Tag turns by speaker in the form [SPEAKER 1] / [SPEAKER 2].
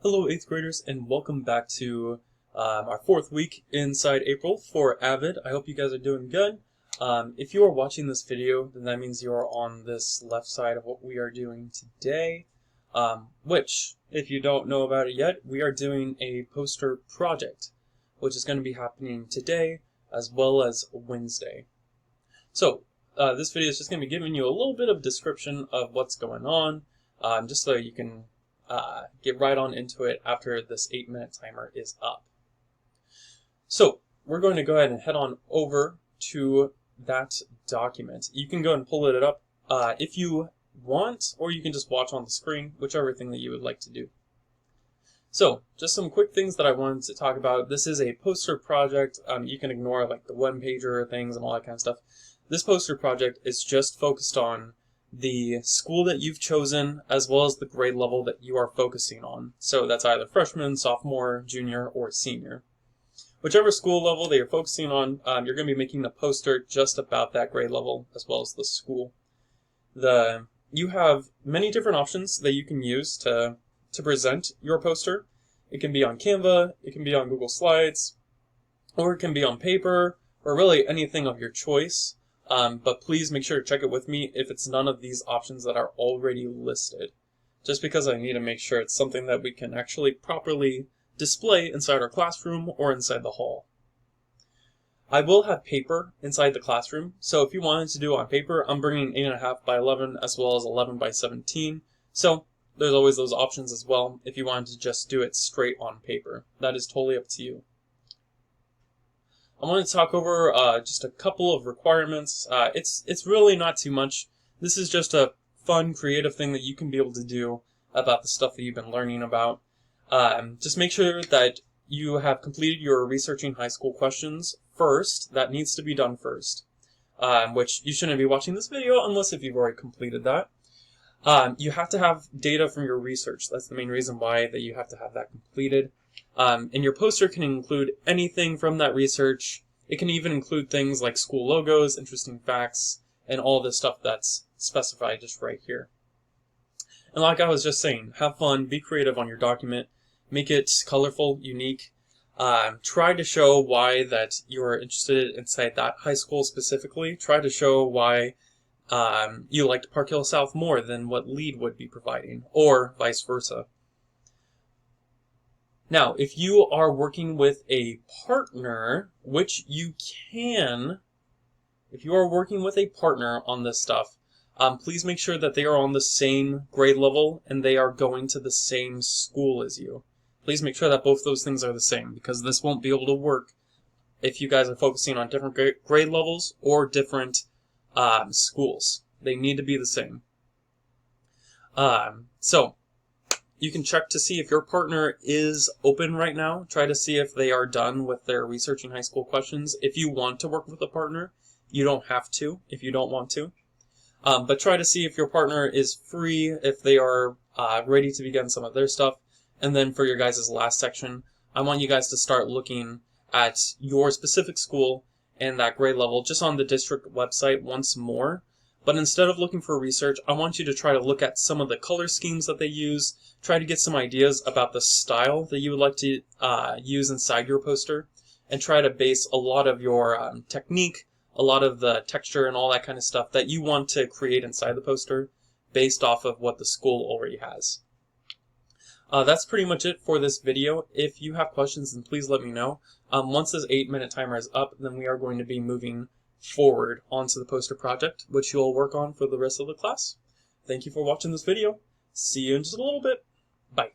[SPEAKER 1] Hello 8th graders and welcome back to our 4th week inside April for AVID. I hope you guys are doing good. If you are watching this video, then that means you are on this left side of what we are doing today, which, if you don't know about it yet, we are doing a poster project, which is going to be happening today as well as Wednesday. So, this video is just going to be giving you a little bit of description of what's going on, just so you can get right on into it after this 8-minute timer is up. So we're going to go ahead and head on over to that document. You can go and pull it up if you want, or you can just watch on the screen, whichever thing that you would like to do. So just some quick things that I wanted to talk about. This is a poster project. You can ignore like the one-pager things and all that kind of stuff. This poster project is just focused on the school that you've chosen, as well as the grade level that you are focusing on. So that's either freshman, sophomore, junior, or senior. Whichever school level that you're focusing on, you're going to be making the poster just about that grade level, as well as the school. You have many different options that you can use to present your poster. It can be on Canva, it can be on Google Slides, or it can be on paper, or really anything of your choice. But please make sure to check it with me if it's none of these options that are already listed. Just because I need to make sure it's something that we can actually properly display inside our classroom or inside the hall. I will have paper inside the classroom, so if you wanted to do it on paper, I'm bringing 8.5 by 11 as well as 11 by 17. So there's always those options as well if you wanted to just do it straight on paper. That is totally up to you. I want to talk over just a couple of requirements. It's really not too much. This is just a fun, creative thing that you can be able to do about the stuff that you've been learning about. Just make sure that you have completed your researching high school questions first. That needs to be done first, which you shouldn't be watching this video unless if you've already completed that. You have to have data from your research. That's the main reason why that you have to have that completed. And your poster can include anything from that research. It can even include things like school logos, interesting facts, and all this stuff that's specified just right here. And like I was just saying, have fun, be creative on your document, make it colorful, unique. Try to show why that you're interested inside that high school specifically. Try to show why you liked Park Hill South more than what Lead would be providing, or vice versa. Now, if you are working with a partner, which you can, if you are working with a partner on this stuff, please make sure that they are on the same grade level and they are going to the same school as you. Please make sure that both those things are the same, because this won't be able to work if you guys are focusing on different grade levels or different schools. They need to be the same. So you can check to see if your partner is open right now. Try to see if they are done with their researching high school questions. If you want to work with a partner, you don't have to if you don't want to. But try to see if your partner is free, if they are ready to begin some of their stuff. And then for your guys' last section, I want you guys to start looking at your specific school and that grade level just on the district website once more. But instead of looking for research, I want you to try to look at some of the color schemes that they use, try to get some ideas about the style that you would like to use inside your poster, and try to base a lot of your technique, a lot of the texture and all that kind of stuff that you want to create inside the poster based off of what the school already has. That's pretty much it for this video. If you have questions, then please let me know. Once this 8-minute timer is up, then we are going to be moving forward onto the poster project, which you'll work on for the rest of the class. Thank you for watching this video. See you in just a little bit. Bye.